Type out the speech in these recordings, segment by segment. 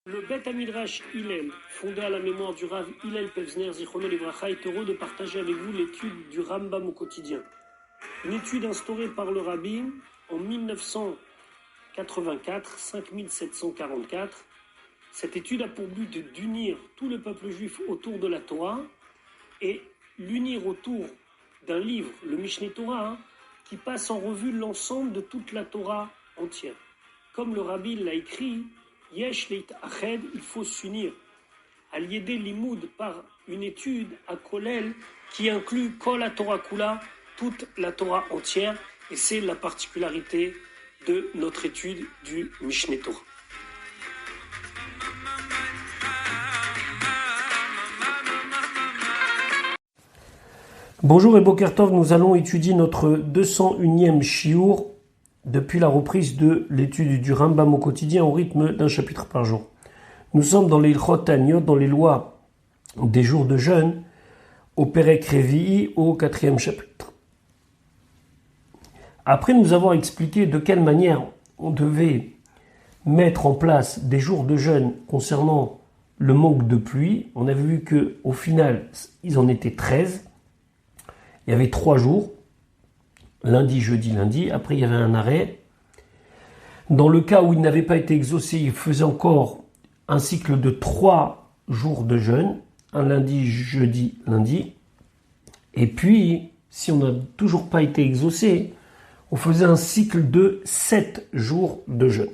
Le Bet Midrash Hillel, fondé à la mémoire du Rav Hillel Pevzner Zichrono Livracha, est heureux de partager avec vous l'étude du Rambam au quotidien. Une étude instaurée par le Rabbi en 1984, 5744. Cette étude a pour but d'unir tout le peuple juif autour de la Torah et l'unir autour d'un livre, le Mishneh Torah, qui passe en revue l'ensemble de toute la Torah entière. Comme le Rabbi l'a écrit, Yesh leit ached, il faut s'unir. Al-Yedé Limoud par une étude à Kolel qui inclut Kol la Torah Kula, toute la Torah entière, et c'est la particularité de notre étude du Mishneh Torah. Bonjour et Boker Tov, nous allons étudier notre 201e shiur depuis la reprise de l'étude du Rambam au quotidien au rythme d'un chapitre par jour. Nous sommes dans les Ilchot Taniot, dans les lois des jours de jeûne, au Perek Revi'i, au 4e chapitre. Après nous avoir expliqué de quelle manière on devait mettre en place des jours de jeûne concernant le manque de pluie, on avait vu qu'au final, ils en étaient 13. Il y avait 3 jours, lundi, jeudi, lundi. Après, il y avait un arrêt. Dans le cas où il n'avait pas été exaucé, il faisait encore un cycle de 3 jours de jeûne, un lundi, jeudi, lundi. Et puis, si on n'a toujours pas été exaucé, on faisait un cycle de 7 jours de jeûne.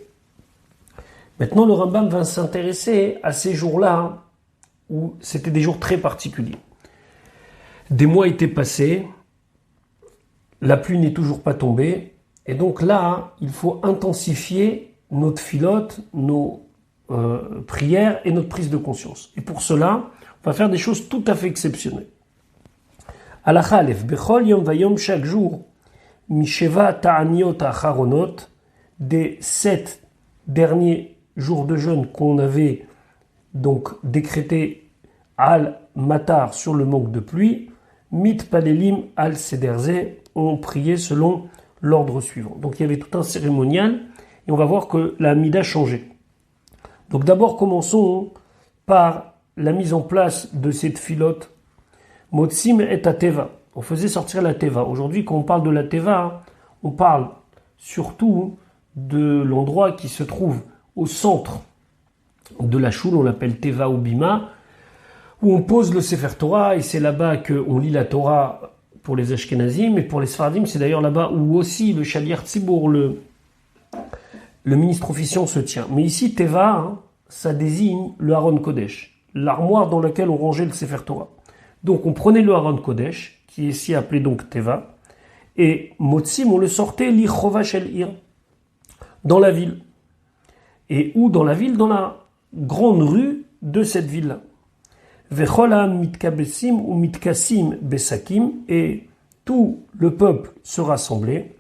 Maintenant, le Rambam va s'intéresser à ces jours-là, où c'était des jours très particuliers. Des mois étaient passés, la pluie n'est toujours pas tombée, et donc là, il faut intensifier notre filote, nos prières et notre prise de conscience. Et pour cela, on va faire des choses tout à fait exceptionnelles. Halakha Aleph, Bechol Yom Vayom, chaque jour, Misheva Ta'aniot Acharonot, des 7 derniers jours de jeûne qu'on avait donc décrété al matar sur le manque de pluie, mit palelim al sederze, ont prié selon l'ordre suivant. Donc il y avait tout un cérémonial et on va voir que la Hamida changeait. Donc d'abord commençons par la mise en place de cette filote. Motsim et à teva. On faisait sortir la teva. Aujourd'hui quand on parle de la teva, on parle surtout de l'endroit qui se trouve au centre de la choule, on l'appelle teva ou bima, où on pose le Sefer Torah, et c'est là-bas qu'on lit la Torah pour les Ashkenazim, et pour les Sfaradim, c'est d'ailleurs là-bas où aussi le Shaliach Tzibour, le ministre officiant, se tient. Mais ici, Teva, ça désigne le Haron Kodesh, l'armoire dans laquelle on rangeait le Sefer Torah. Donc on prenait le Haron Kodesh, qui est ici appelé donc Teva, et Motsim, on le sortait l'Ichova Shel Ir, dans la ville. Et où dans la ville? Dans la grande rue de cette ville-là. Vecholam mitkabesim ou mitkasim besakim, et tout le peuple se rassemblait,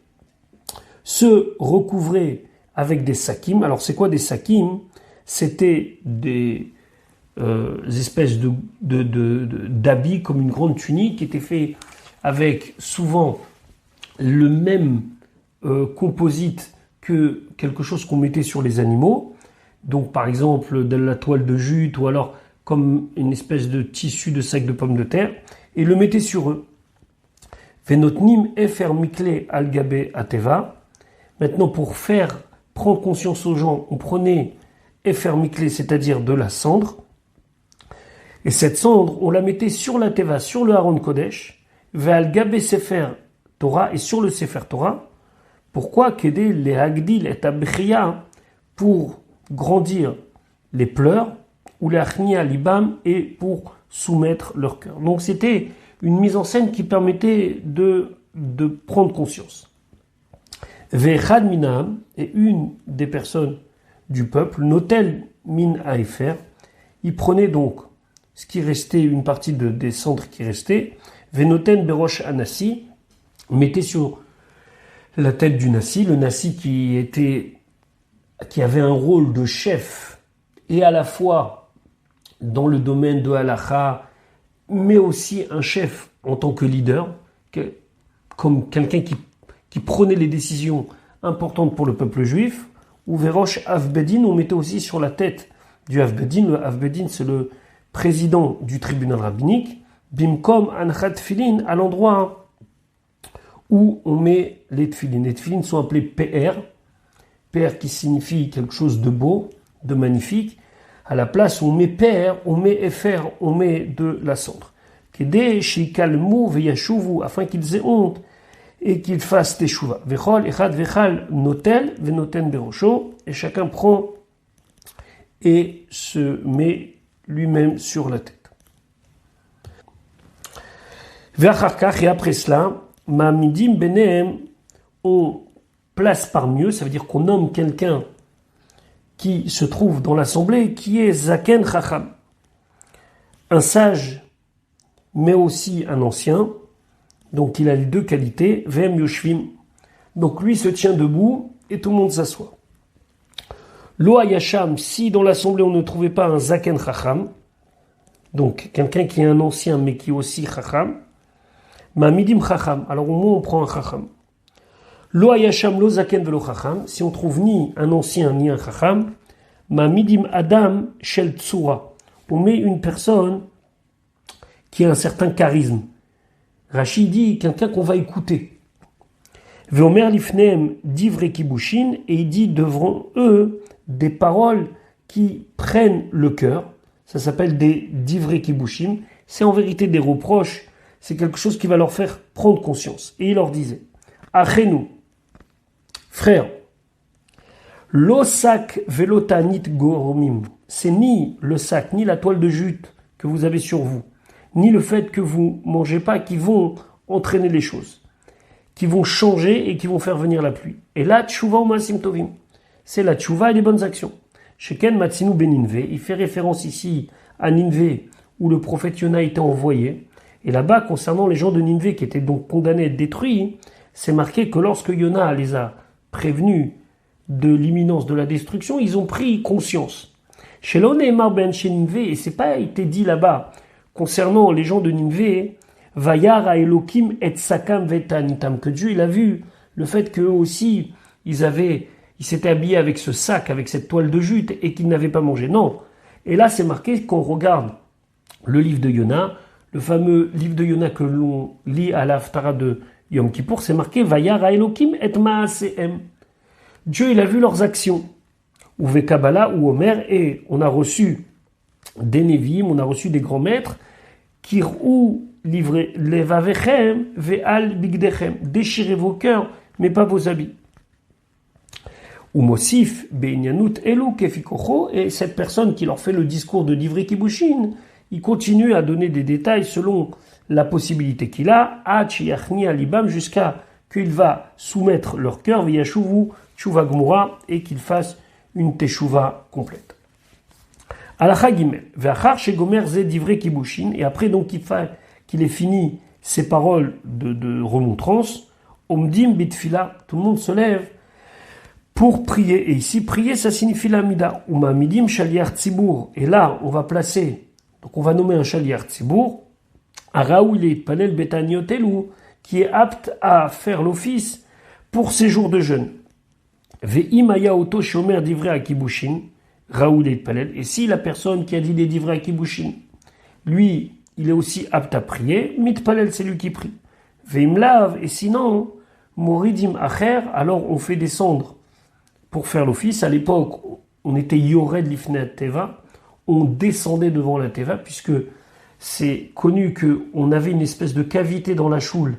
se recouvrait avec des sakim. Alors c'est quoi des sakim? C'était des espèces d'habits comme une grande tunique qui était fait avec souvent le même composite que quelque chose qu'on mettait sur les animaux. Donc par exemple de la toile de jute ou alors comme une espèce de tissu de sac de pommes de terre, et le mettait sur eux. Venotnim efer mikle al gabe ateva. Maintenant, pour faire prendre conscience aux gens, on prenait efer mikle, c'est-à-dire de la cendre, et cette cendre, on la mettait sur la teva, sur le Haron Kodesh, ve'al gabe sefer Torah, et sur le sefer Torah. Pourquoi? Kede le hagdil et abchia, pour grandir les pleurs, ou l'achnia libam, et pour soumettre leur cœur. Donc c'était une mise en scène qui permettait de prendre conscience. Ve'echad minam, et une des personnes du peuple, notel min haefer, il prenait donc ce qui restait, une partie des cendres qui restaient, ve'noten berosh anassi, mettait sur la tête du nasi, le nasi qui avait un rôle de chef, et à la fois dans le domaine de halakha, mais aussi un chef en tant que leader, comme quelqu'un qui prenait les décisions importantes pour le peuple juif, ou Verosh Avbedin, on mettait aussi sur la tête du Havbedin. Le Havbedin, c'est le président du tribunal rabbinique. Bimkom anchat tfilin, à l'endroit où on met les tfilin. Les tfilin sont appelés PR. PR qui signifie quelque chose de beau, de magnifique. À la place où on met PR, on met FR, on met de la cendre. Kedé shikalmu veyashuvu, afin qu'ils aient honte et qu'ils fassent teshuva. Vechol echad vechal notel venoten berosho, et chacun prend et se met lui-même sur la tête. Ve'acharkach, et après cela, ma'amidim benehem, on place parmi eux, ça veut dire qu'on nomme quelqu'un qui se trouve dans l'assemblée, qui est zaken chacham, un sage, mais aussi un ancien, donc il a les deux qualités, vem yoshvim, donc lui se tient debout et tout le monde s'assoit. Lo hayasham, si dans l'assemblée on ne trouvait pas un zaken chacham, donc quelqu'un qui est un ancien mais qui est aussi chacham, ma'amidim chacham, alors au moins on prend un chacham. Lo hayasham lo zaken velo chacham, si on trouve ni un ancien ni un chacham, ma'amidim adam shel tsura, on met une personne qui a un certain charisme. Rashi dit quelqu'un qu'on va écouter. Veomer lifneem divre kibushin, et il dit devant eux des paroles qui prennent le cœur. Ça s'appelle des divre kibushin. C'est en vérité des reproches. C'est quelque chose qui va leur faire prendre conscience. Et il leur disait, Achenu, frère, lo sac velotanit goromim, c'est ni le sac, ni la toile de jute que vous avez sur vous, ni le fait que vous mangez pas qui vont entraîner les choses, qui vont changer et qui vont faire venir la pluie. Et là, tchouva ou masim tovim, c'est la tchouva et les bonnes actions. Sheken matsinu beninve, il fait référence ici à Ninvé, où le prophète Yona était envoyé. Et là-bas, concernant les gens de Ninvé qui étaient donc condamnés à être détruits, c'est marqué que lorsque Yona les a prévenus de l'imminence de la destruction, ils ont pris conscience. Chez l'Onémar ben chez Ninvé, et c'est pas été dit là-bas, concernant les gens de Ninvé, Vayar a Elohim et Sakam vetanitam, que Dieu il a vu le fait qu'eux aussi ils s'étaient habillés avec ce sac, avec cette toile de jute et qu'ils n'avaient pas mangé. Non. Et là c'est marqué qu'on regarde le livre de Yona, le fameux livre de Yona que l'on lit à l'Haftara de Yom Kippour, c'est marqué Vayar a Elohim et Maasehem. Dieu il a vu leurs actions. Ou Vekabala ou Omer, et on a reçu des Nevi'im, on a reçu des grands maîtres, qui ou livré levavechem ve'al bigdechem, déchirez vos cœurs, mais pas vos habits. Ou Mosif be'inyanut elu kefikocho, et cette personne qui leur fait le discours de Divrei Kibushin, il continue à donner des détails selon la possibilité qu'il a, achiyachni alibam, jusqu'à qu'il va soumettre leur cœur, v'yashuvu tshuva gmura, et qu'il fasse une teshuva complète. Alacha Gimel, ve'achar shegomer ze divrei kibushin, et après donc qu'il ait fini ces paroles de remontrance, omdim bitfila, tout le monde se lève pour prier. Et ici, prier, ça signifie la mida. Uma midim shaliach tzibur. Et là, on va placer, donc on va nommer un shaliach tzibur, à Raoulé Panel Betaniotelu, qui est apte à faire l'office pour ces jours de jeûne. Ve'imaya oto shomer divrei akibushin, Raoulé Palel. Et si la personne qui a dit des divrei akibushin, lui, il est aussi apte à prier, mitpalel, c'est lui qui prie. Ve'imlav, et sinon, moridim acher, alors on fait descendre pour faire l'office. À l'époque, on était yored lifnei teva, on descendait devant la teva, puisque c'est connu qu'on avait une espèce de cavité dans la choule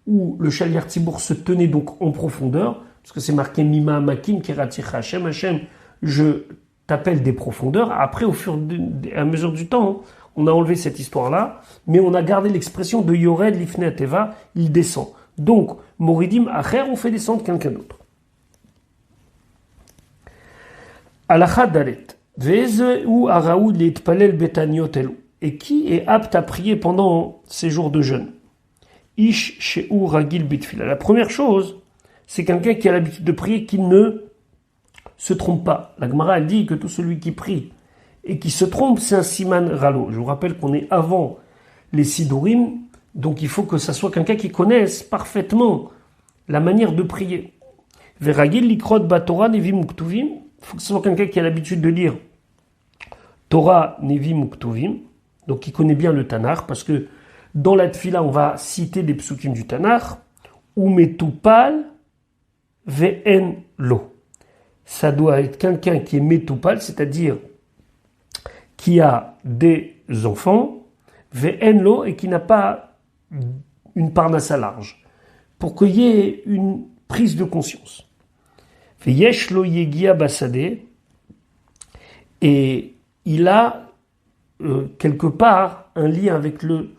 où le shaliach tzibour se tenait donc en profondeur, parce que c'est marqué Mima Makim Keraticha Hashem, Hashem, je t'appelle des profondeurs. Après, au fur et à mesure du temps, on a enlevé cette histoire-là, mais on a gardé l'expression de Yored Lifnei Teva, il descend. Donc, Moridim Acher, on fait descendre quelqu'un d'autre. Alacha Dalet, Veze ou Araoud Litpalel Betaniot Elu, et qui est apte à prier pendant ces jours de jeûne? Ish Sheu Ragil Bitfila. La première chose, c'est quelqu'un qui a l'habitude de prier, qui ne se trompe pas. La Gemara, elle dit que tout celui qui prie et qui se trompe, c'est un siman ralo. Je vous rappelle qu'on est avant les sidurim, donc il faut que ça soit quelqu'un qui connaisse parfaitement la manière de prier. Veragil likrot batora nevim uktuvim, il faut que ce soit quelqu'un qui a l'habitude de lire Torah, Nevim ou Ktuvim, donc il connaît bien le Tanakh, parce que dans la Tfila, on va citer des psukim du Tanakh, ou Metupal, Ve'en Lo. Ça doit être quelqu'un qui est Metupal, c'est-à-dire qui a des enfants, Ve'en Lo, et qui n'a pas une parnassa large, pour qu'il y ait une prise de conscience. Ve'yesh Lo Yegia Basade, et il a quelque part un lien avec le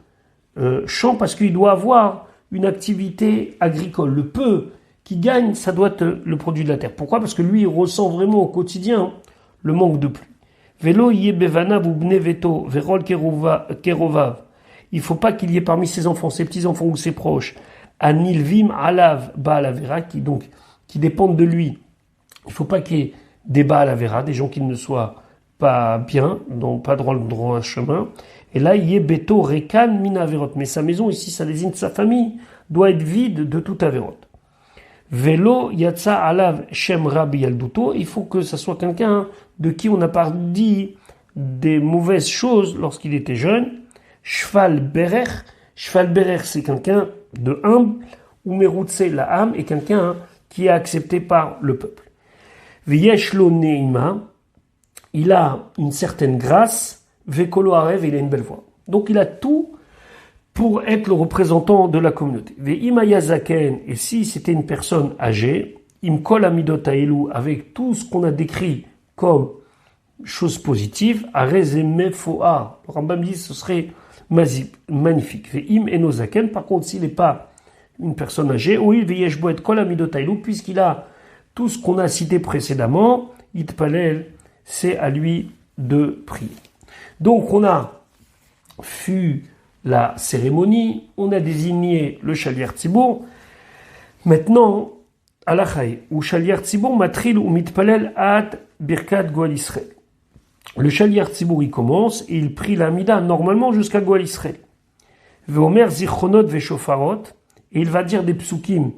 champ parce qu'il doit avoir une activité agricole. Le peu qu'il gagne, ça doit être le produit de la terre. Pourquoi ? Parce que lui, il ressent vraiment au quotidien le manque de pluie. Velo yé bevanav ou bneveto verol kerovav. Il ne faut pas qu'il y ait parmi ses enfants, ses petits-enfants ou ses proches, anilvim alav baalavera, qui dépendent de lui. Il ne faut pas qu'il y ait des baalavera, des gens qui ne soient pas bien, n'ont pas droit chemin. Et là, il y a beto rekan min averot. Mais sa maison, ici, ça désigne sa famille, doit être vide de tout averot. Velo yatsa alav shem rabbi yalduto. Il faut que ça soit quelqu'un de qui on n'a pas dit des mauvaises choses lorsqu'il était jeune. Shval berer. Shval berer, c'est quelqu'un de humble. Ou merutse la âme, est quelqu'un qui est accepté par le peuple. Vyesh lo neima. Il a une certaine grâce, Vekolo Arev, il a une belle voix. Donc il a tout pour être le représentant de la communauté. Ve'imaya zaken, et si c'était une personne âgée, Imkol Amidot Aelu, avec tout ce qu'on a décrit comme chose positive, Arezeme Foa. Le Rambam dit ce serait magnifique. Ve'im Eno Zaken, par contre, s'il n'est pas une personne âgée, Oil Ve'yeshbo et Kol Amidot Aelu, puisqu'il a tout ce qu'on a cité précédemment, Itpalel, c'est à lui de prier. Donc on a vu la cérémonie, on a désigné le Shaliach Tzibour. Maintenant, Alachai, ou Shaliach Tzibour matril ou mitpalel ad birkat Goal Israël. Le Shaliach Tzibour il commence et il prie la Mida normalement jusqu'à Goal Israël. Veomer zichronot veshofarot, et il va dire des psukim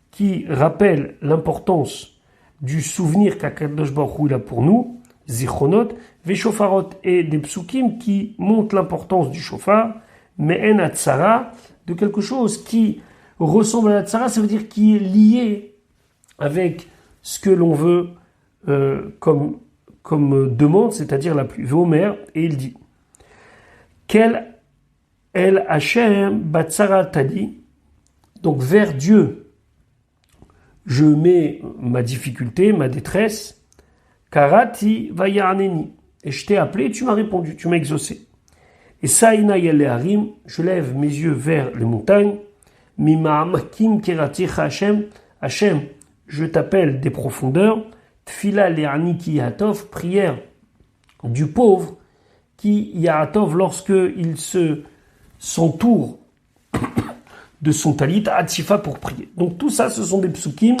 qui rappellent l'importance du souvenir qu'Akadosh Baruch Hu a pour nous. Zichronot, Veshofarot, et des psukim qui montrent l'importance du shofar, mais en atzara, de quelque chose qui ressemble à la tzara, ça veut dire qui est lié avec ce que l'on veut comme demande, c'est-à-dire la pluie. Veomer, et il dit Quel El Hashem Batzara Tadi, donc vers Dieu, je mets ma difficulté, ma détresse. Karati vayarneni. Et je t'ai appelé, tu m'as répondu, tu m'as exaucé. Et Saïna Yaleharim, je lève mes yeux vers les montagnes. Mima'amakim keraticha Hashem. Hashem, je t'appelle des profondeurs. Tfila le'ani ki yatov, prière du pauvre qui yatov lorsque il s'entoure de son talit, atzifa pour prier. Donc tout ça, ce sont des psukim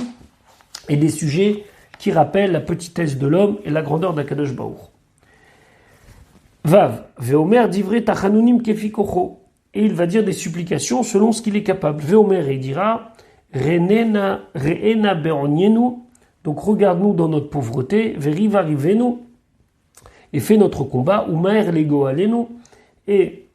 et des sujets qui rappelle la petitesse de l'homme et la grandeur d'Akadosh Baruch. Vav, Veomer divrei tachanunim kefikocho. Et il va dire des supplications selon ce qu'il est capable. Veomer, et il dira, Re'ena be'onienu, donc regarde-nous dans notre pauvreté, Veriva rivenu, et fais notre combat, Umaer lego alenu, et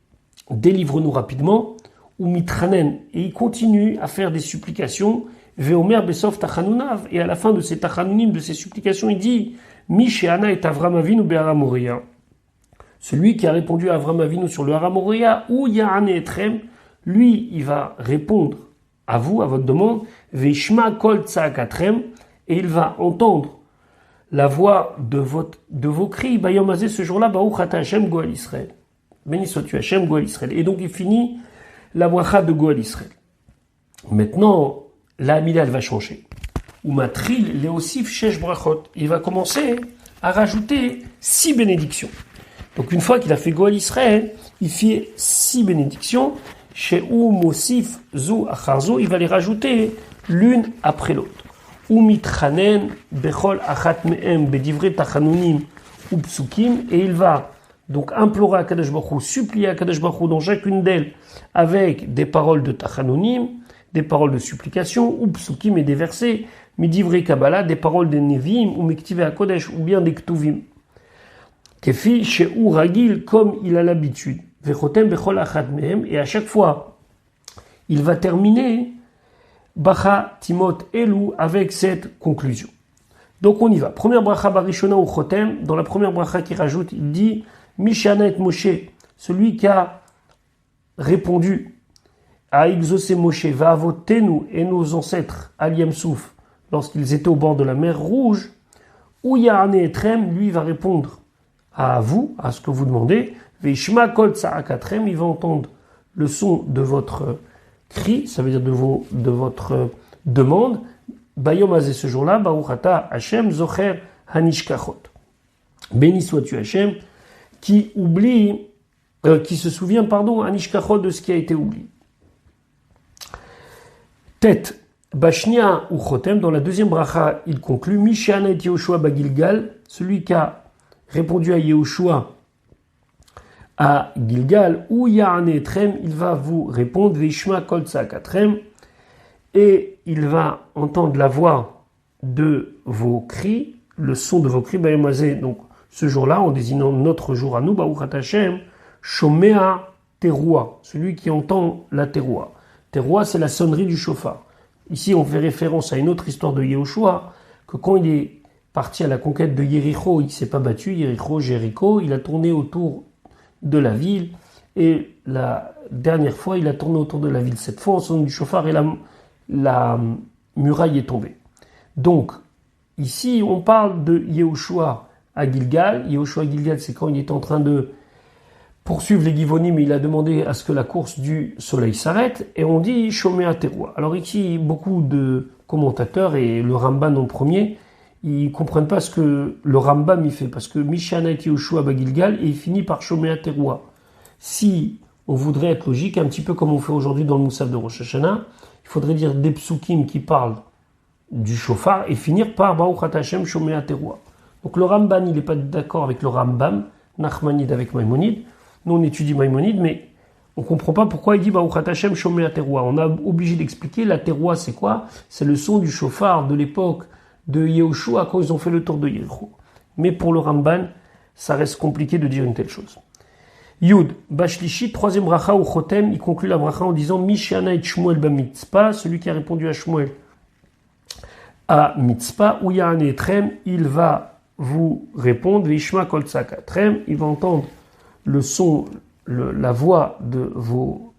délivre-nous rapidement, Umitranen, et il continue à faire des supplications, Veomer Besov Tachanunav, et à la fin de ces Tachanunim, de ces supplications, il dit Mishéana et Avram Avinu Be'Hara Moria. Celui qui a répondu à Avram Avinu sur le Hara Moria, ou Ya'ane Etrem, lui, il va répondre à vous, à votre demande, Veishma Kol Tza'akatrem, et il va entendre la voix de vos cris, Bayom Azeh, ce jour-là, Baruch Ata Hashem Goal Israël. Béni sois-tu Hashem Goal Israël. Et donc il finit la bracha de Goal Israël. Maintenant, la Hamida, elle va changer. Ou matril leosif shesh brachot. Il va commencer à rajouter 6 bénédictions. Donc une fois qu'il a fait Goal Israël, il fait 6 bénédictions. Chez ou mosif zu acharzo, il va les rajouter l'une après l'autre. Ou mitranen bechol achat me'em bedivre tachanunim ou psukim, et il va donc implorer à Kadosh Baruch Hu, supplier à Kadosh Baruch Hu dans chacune d'elles avec des paroles de tachanunim, des paroles de supplication, ou psukim et des versets, midivre Kabbalah, des paroles des Nevim, ou mektive HaKodesh, ou bien des Ktuvim. Kefi chez Ragil, comme il a l'habitude. Vechotem bechol achat mehem, et à chaque fois, il va terminer Bacha Timot Elu avec cette conclusion. Donc on y va. Première bracha barishona ou chotem. Dans la première bracha qui rajoute, il dit Mishana et Moshe, celui qui a répondu à exaucer Moshe, va avotenu et nos ancêtres à Yamsouf lorsqu'ils étaient au bord de la mer Rouge, ou Yahane Etrem, lui va répondre à vous, à ce que vous demandez. Veishma kol tsa'akatrem, il va entendre le son de votre cri, ça veut dire de votre demande. Bayom azé, ce jour-là, Baruchata Hashem zocher hanishkachot. Béni sois-tu Hashem, qui se souvient, hanishkachot, de ce qui a été oublié. Tête. Bashnia ou Chotem, dans la deuxième bracha, il conclut Mishana et Yehoshua bagilgal, celui qui a répondu à Yehoshua à Gilgal, ou Ya'ane Etrem, il va vous répondre Veishma kol tsa'akatrem, et il va entendre la voix de vos cris, le son de vos cris, Bayomazé, donc ce jour-là, en désignant notre jour à nous, Baruchat Hashem, Shomea Teroua, celui qui entend la Teroua. Teroua, c'est la sonnerie du chauffard. Ici, on fait référence à une autre histoire de Yehoshua, que quand il est parti à la conquête de Yéricho, il ne s'est pas battu, Jéricho, il a tourné autour de la ville, et la dernière fois, il a tourné autour de la ville. Cette fois, en sonnant du chauffard, et la muraille est tombée. Donc, ici, on parle de Yehoshua à Gilgal. Yehoshua à Gilgal, c'est quand il est en train de poursuivre les Givonim, mais il a demandé à ce que la course du soleil s'arrête, et on dit Shomea Teroua. Alors ici, beaucoup de commentateurs, et le Ramban en premier, ils ne comprennent pas ce que le Rambam y fait, parce que Mishana et Yehoshua Bagilgal, et il finit par Shomea Teroua. Si on voudrait être logique, un petit peu comme on fait aujourd'hui dans le Moussaf de Rosh Hashanah, il faudrait dire des psukim qui parlent du chauffard, et finir par Baruchat Hashem Shomea Teroua. Donc le Ramban, il n'est pas d'accord avec le Rambam, Nachmanide avec Maïmonide. Nous, on étudie Maïmonide, mais on ne comprend pas pourquoi il dit Baruchat Hashem Shomea Teroua. On a obligé d'expliquer, la Teroua, c'est quoi? C'est le son du chauffard de l'époque de Yehoshua quand ils ont fait le tour de Yericho. Mais pour le Ramban, ça reste compliqué de dire une telle chose. Yud, Bashlishi, troisième bracha ou Chotem, il conclut la bracha en disant Mishana et Shmuel Bamitzpah, celui qui a répondu à Shmuel à Mitzpah, ou Ya'ane Etrem, il va vous répondre Vishma kol tsa'akatrem, il va entendre le son, la voix de vos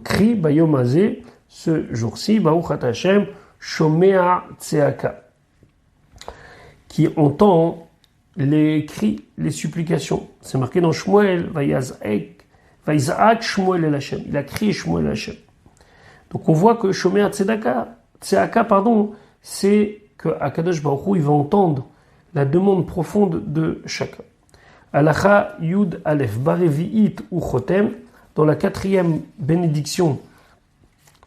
cris, Bayom Azé, ce jour-ci, Baruchat Hashem, Shomea Tseaka, qui entend les cris, les supplications. C'est marqué dans Shmuel, Vaïzaak Shmuel el Hashem. Il a crié Shmuel el Hashem. Donc on voit que Shomea Tseaka, c'est que Akadosh Baruch Hu, il va entendre la demande profonde de chacun. Alacha Yud Aleph Barevi'it ou Chotem, dans la quatrième bénédiction,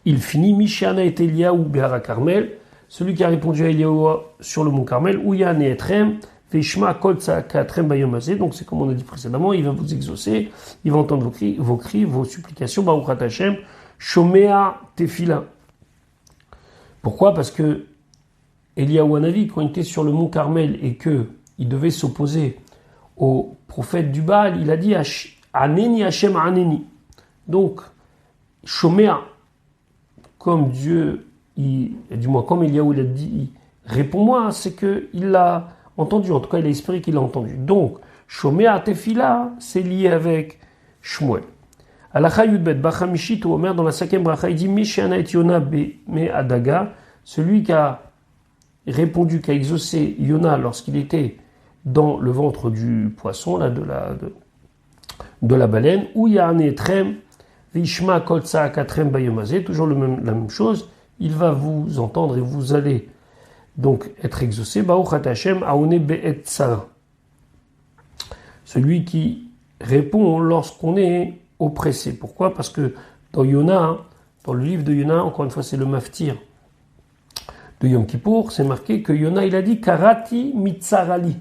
il finit Mishana et Eliyahu Behara Carmel, celui qui a répondu à Eliyahu sur le mont Carmel, ou Ya'ane Etrem, Veishma kol tsa'akatrem bayom hazeh. Donc c'est comme on a dit précédemment, il va vous exaucer, il va entendre vos cris, vos supplications, Baruchat Hashem, Shomea Tefila. Pourquoi? Parce que Eliyahu Hanavi, quand il était sur le mont Carmel et qu'il devait s'opposer au prophète du Baal, il a dit Aneni Hashem Aneni. Donc, Shomea, comme Dieu, du moins comme Eliyahu l'a dit, réponds-moi, c'est qu'il l'a entendu, en tout cas il a espéré qu'il l'a entendu. Donc, Shomea Tefila, c'est lié avec Shmuel. Alacha Yudbet, Bachamishit ou Omer, dans la cinquième bracha, il dit Mishana et Yona me Adaga, celui qui a répondu, qui a exaucé Yona lorsqu'il était dans le ventre du poisson, là, de la baleine, ou Ya'ane Etrem, Vishma kol tsa'akatrem bayom hazeh, toujours la même chose, il va vous entendre et vous allez donc être exaucé, Baruchat Hashem aone be'et tzara, celui qui répond lorsqu'on est oppressé. Pourquoi? Parce que dans Yona, dans le livre de Yona, encore une fois c'est le maftir de Yom Kippour, c'est marqué que Yona il a dit Karati mitzarali.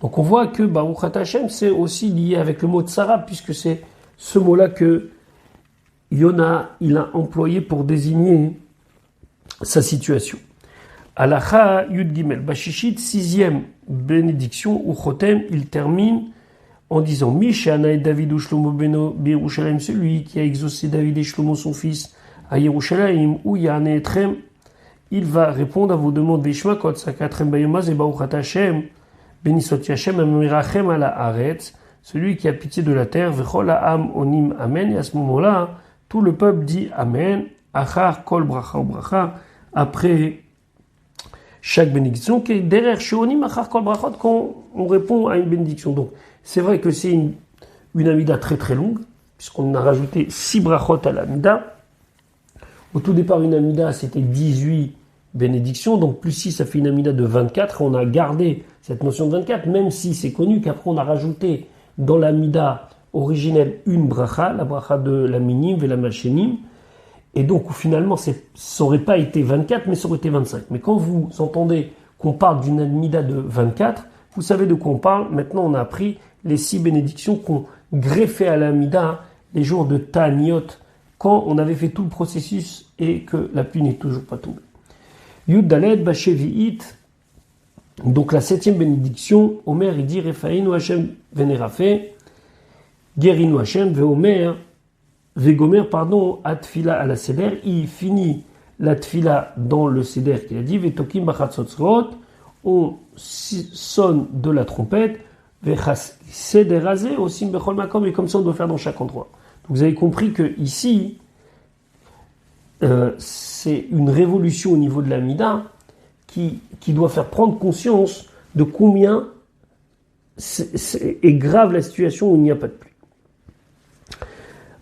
Donc on voit que Baruchat Hashem c'est aussi lié avec le mot tsara, puisque c'est ce mot-là que Yona il a employé pour désigner sa situation. Alacha Yud Gimel. Bashishit, 6e bénédiction, ou Chotem, il termine en disant Mishana et David ou Shlomo Beno Birushalayim, celui qui a exaucé David et Shlomo son fils à Yerushalayim, ou Yane Etrem, il va répondre à vos demandes Vishma Kot Sakatrem Bayomaz et Baruchat Hashem, Benisot Yashem Amirachem ala Aretz, celui qui a pitié de la terre, Vechol Ha'am Onim Amen, et à ce moment-là, tout le peuple dit Amen, Achar Kol Bracha ou Bracha, après chaque bénédiction, qui est derrière Shonim Achar Kol Brachot, quand on répond à une bénédiction. Donc, c'est vrai que c'est une amida très très longue, puisqu'on a rajouté 6 brachot à l'amida. Au tout départ, une amida, c'était 18 bénédictions, donc plus 6, ça fait une amida de 24. On a gardé cette notion de 24, même si c'est connu qu'après on a rajouté dans l'amida originelle une bracha, la bracha de la minim et la machenim. Et donc, finalement, ça n'aurait pas été 24, mais ça aurait été 25. Mais quand vous entendez qu'on parle d'une amida de 24, vous savez de quoi on parle. Maintenant, on a appris les 6 bénédictions qu'on greffait à l'amida les jours de Ta'aniot, quand on avait fait tout le processus et que la pluie n'est toujours pas tombée. Yud Daled Bashevi'it, donc la 7e bénédiction, Omer il dit Refaïnu Hashem Venerafe, Gerinu Hashem Veomer, Vegomer, pardon, Atfila à la Seder, il finit la Tfila dans le Seder qu'il a dit, Vetokim Bachatzotzrot, on sonne de la trompette, Sederazé aussi Bechol Makom, et comme ça on doit faire dans chaque endroit. Donc vous avez compris que ici, c'est une révolution au niveau de la Mida qui doit faire prendre conscience de combien est grave la situation où il n'y a pas de pluie.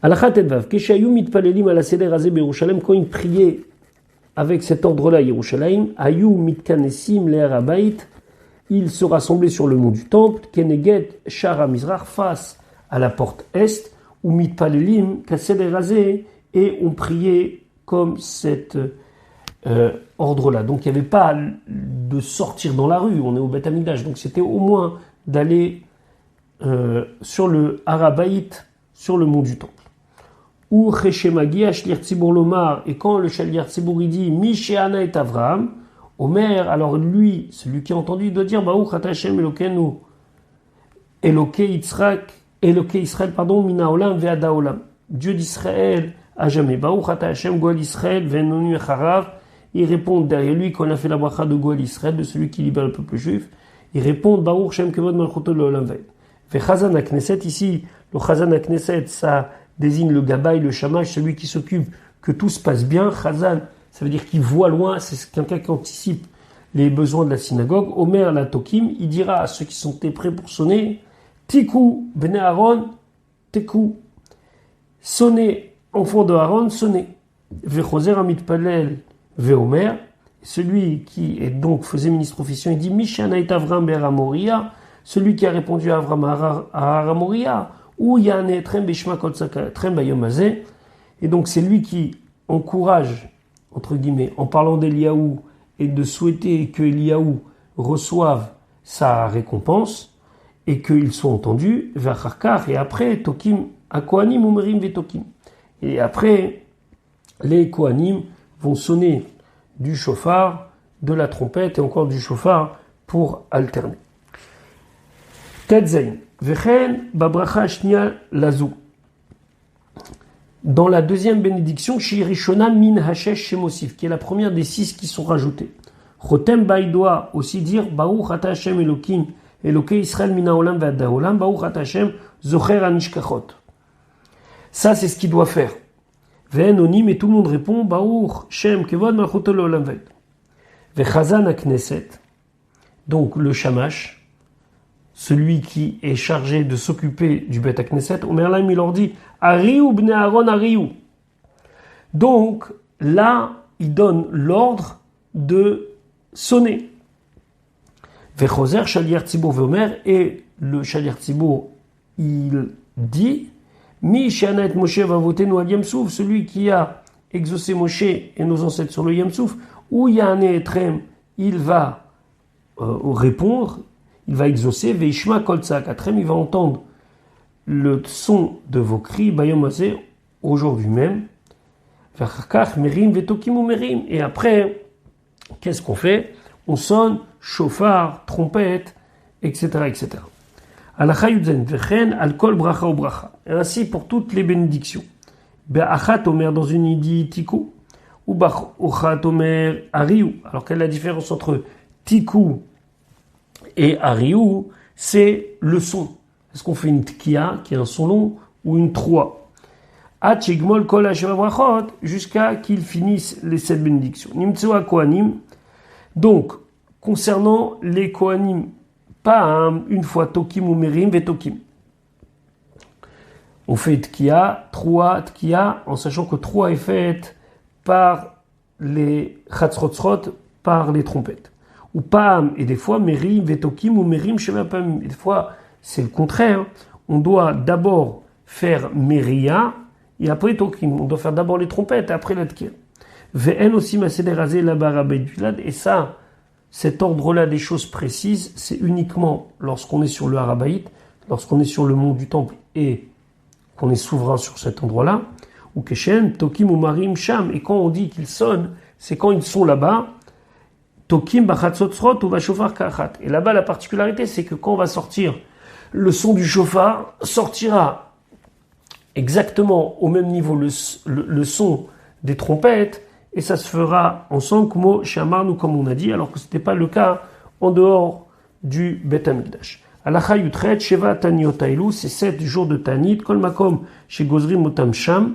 Alachat Edvav, Keshayu mitpalelim ala seder azé beYerushalayim, quand ils priaient avec cet ordre-là à Yerushalayim, Ayu mitkanesim le'ar habayit, ils se rassemblaient sur le mont du temple, Keneget Shara Mizrach, face à la porte est, ou mitpalelim kaseder azé, et on priait comme cet ordre-là. Donc il n'y avait pas de sortir dans la rue, on est au Beth Amikdash, donc c'était au moins d'aller sur le Harabaït, sur le mont du temple. Ou Cheshemagi Ashlir Tzibur Lomar, et quand le Shaliar Tzibur il dit Mishéana et Avraham, Omer, alors lui, celui qui a entendu, il doit dire Baruch Ata Hashem Elokeinu, Elokei Yitzhak, Elokei Israël, pardon, Mina Olam Ve'ada Olam, Dieu d'Israël à jamais. Baruch Ata Hashem Goel Israël Ve'nonu Echarav. Ils répondent derrière lui qu'on a fait la bracha de Goel Israël, de celui qui libère le peuple juif. Ils répondent Baruch Shem Kevod Malchuto Le'olam Ve'ed. Ve'chazan HaKnesset, ici, le Chazan HaKnesset, ça désigne le Gabaï, le Shamash, celui qui s'occupe que tout se passe bien. Chazan, ça veut dire qu'il voit loin, c'est quelqu'un qui anticipe les besoins de la synagogue. Omer la Tokim, il dira à ceux qui sont prêts pour sonner, Tikou, Bene Aaron, Tikou, sonnez, enfants de Aaron, sonnez. Vechoser Amitpalel, Veomer, celui qui est donc faisait ministre officiel, il dit Mishana et Avram Ber Amoria, celui qui a répondu à Avram à Aramoria, ou Yane Trem Bishma Kotsaka Trem Bayomazé, et donc c'est lui qui encourage, entre guillemets, en parlant d'Eliaou et de souhaiter que Eliaou reçoive sa récompense et qu'il soit entendu, Vacharkar, et après Tokim Akohanim Umerim Vetokim. Et après, les Kohanim vont sonner du chauffard, de la trompette et encore du chauffard pour alterner. Tetzain, Vechen Babracha Shnia Lazou. Dans la deuxième bénédiction, Shirishona Min Hashesh Shemosif, qui est la première des 6 qui sont rajoutées. Chotem Ba, il doit aussi dire Baruch Ata Hashem Elokim, Elokei Israël Mina Olam Ve'ada Olam, Baruch Ata Hashem Zocher Anishkachot. Ça, c'est ce qu'il doit faire. Ve'enonim, et tout le monde répond Baruch Shem Kevod Malchuto Le'olam Ve'ed. Ve'chazan HaKnesset, donc le Shamash, celui qui est chargé de s'occuper du Beth HaKnesset, Omer Laim, il leur dit Ariou bnei Aaron Ariou. Donc là, il donne l'ordre de sonner. Vechoser Shaliar Tzibur Veomer, et le Shaliar Tzibur, il dit Mi Sheana et Moshe Vavotenu al Yamsouf, celui qui a exaucé Moshe et nos ancêtres sur le Yamsouf, ou Yane Etrem, il va répondre, il va exaucer, Veishma Koltzak Atrem, il va entendre le son de vos cris, Bayomazé, aujourd'hui même, Vacharkach Merim Vetokim Merim, et après, qu'est-ce qu'on fait? On sonne chauffard, trompette, etc., etc. Halacha Yudzen Vechen al kol bracha ou bracha. Et ainsi pour toutes les bénédictions. Be'achat omer dans une il dit tiku ou ba'ochat omer ariou. Alors quelle est la différence entre tiku et ariou? C'est le son. Est-ce qu'on fait une tkia qui est un son long ou une troa? Achigmol kol hasheva brachot jusqu'à qu'ils finissent les 7 bénédictions. Nimtsoa kohanim. Donc concernant les kohanim, pas une fois tokim ou merim ve tokim. On fait tkia, troa, tkia, en sachant que troa est faite par les chatzrotzrot, par les trompettes. Ou pam, et des fois merim ve tokim ou merim sheva pam. Et des fois, c'est le contraire. On doit d'abord faire meria et après tokim. On doit faire d'abord les trompettes et après la tkia. Ve'en aussi maseder azé la barabé filad. Et ça, cet ordre-là des choses précises, c'est uniquement lorsqu'on est sur le Harabaït, lorsqu'on est sur le mont du Temple et qu'on est souverain sur cet endroit-là, ou Keshen, Tokim ou Marim Sham, et quand on dit qu'ils sonnent, c'est quand ils sont là-bas, Tokim Bachatzotzrot ou Vashofar Kachat. Et là-bas, la particularité, c'est que quand on va sortir, le son du chauffard sortira exactement au même niveau le son des trompettes, et ça se fera en 5 mots chez Amarnou, comme on a dit, alors que ce n'était pas le cas en dehors du Beth Amikdash. Halacha Yutret, Sheva Taniot Ailou, c'est 7 jours de Tanit, Kol Makom, chez Gozrim Otam Sham,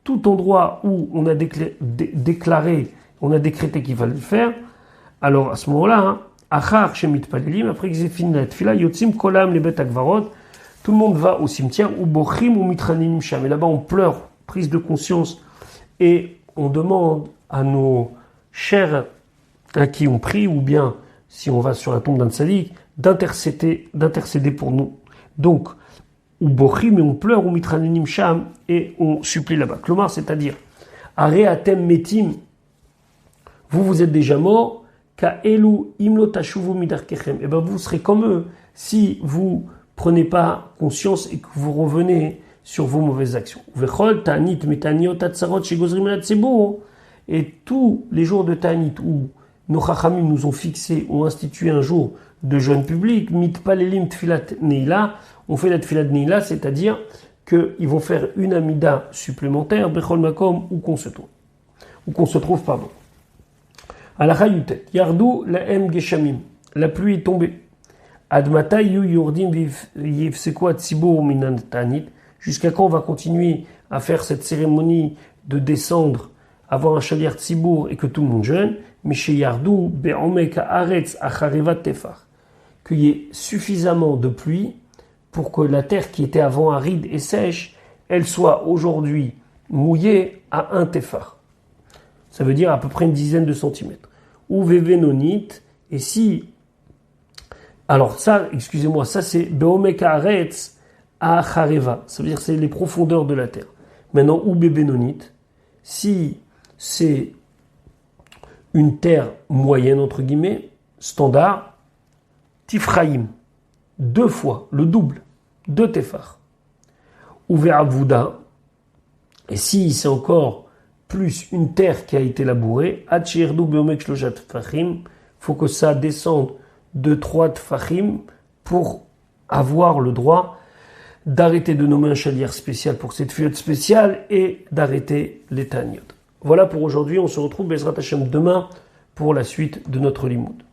tout endroit où on a déclaré, on a décrété qu'il fallait le faire, alors à ce moment-là, Achar Shemit Palelim, après qu'ils aient fini la Tfila, Yotzim Kolam, les Bet Akvarot, tout le monde va au cimetière, ou Bochim ou Mitranim Sham, et là-bas on pleure, prise de conscience, et on demande à nos chers à qui on prie, ou bien si on va sur la tombe d'un tzaddik, d'intercéder pour nous. Donc, ou bochim, et on pleure, ou mitranenim sham, et on supplie là-bas. Klomar, c'est-à-dire, areatem metim, vous êtes déjà morts, ka elu imlo tashuvu midarkechem, et ben vous serez comme eux si vous prenez pas conscience et que vous revenez sur vos mauvaises actions. Vechol ta'anit metaniot atzarot shegozrim ala tzibur, et tous les jours de ta'anit où nos chachamim nous ont fixé, ont institué un jour de jeûne public, mitpalelim tfilat neila, on fait la tfilat neila, c'est-à-dire qu'ils vont faire une amida supplémentaire, bechol makom, où qu'on se trouve, pardon. Halacha yutet, yardu laem geshamim, la pluie est tombée. Admata yu yordim yifsekwa tzibur minan ta'anit, jusqu'à quand on va continuer à faire cette cérémonie de descendre, avoir un chalier tzibour et que tout le monde jeûne, mais chez Yardou, be'omek haaretz acharevat tefar, qu'il y ait suffisamment de pluie pour que la terre qui était avant aride et sèche, elle soit aujourd'hui mouillée à 1 tefar. Ça veut dire à peu près une dizaine de centimètres. Ou vevenonit, et si... Alors ça, excusez-moi, ça c'est be'omek haaretz achareva, ça veut dire c'est les profondeurs de la terre. Maintenant, ou bebenonite, si c'est une terre moyenne, entre guillemets, standard, Tifraïm, 2 fois, le double, 2 tefar. Ou ve'avouda, et si c'est encore plus une terre qui a été labourée, Hachirdu beomek shloshat tfachim, faut que ça descende de 3 tfachim pour avoir le droit d'arrêter de nommer un chalière spécial pour cette fête spéciale et d'arrêter les ta'aniyot. Voilà pour aujourd'hui, on se retrouve Bezrat Hashem demain pour la suite de notre limoud.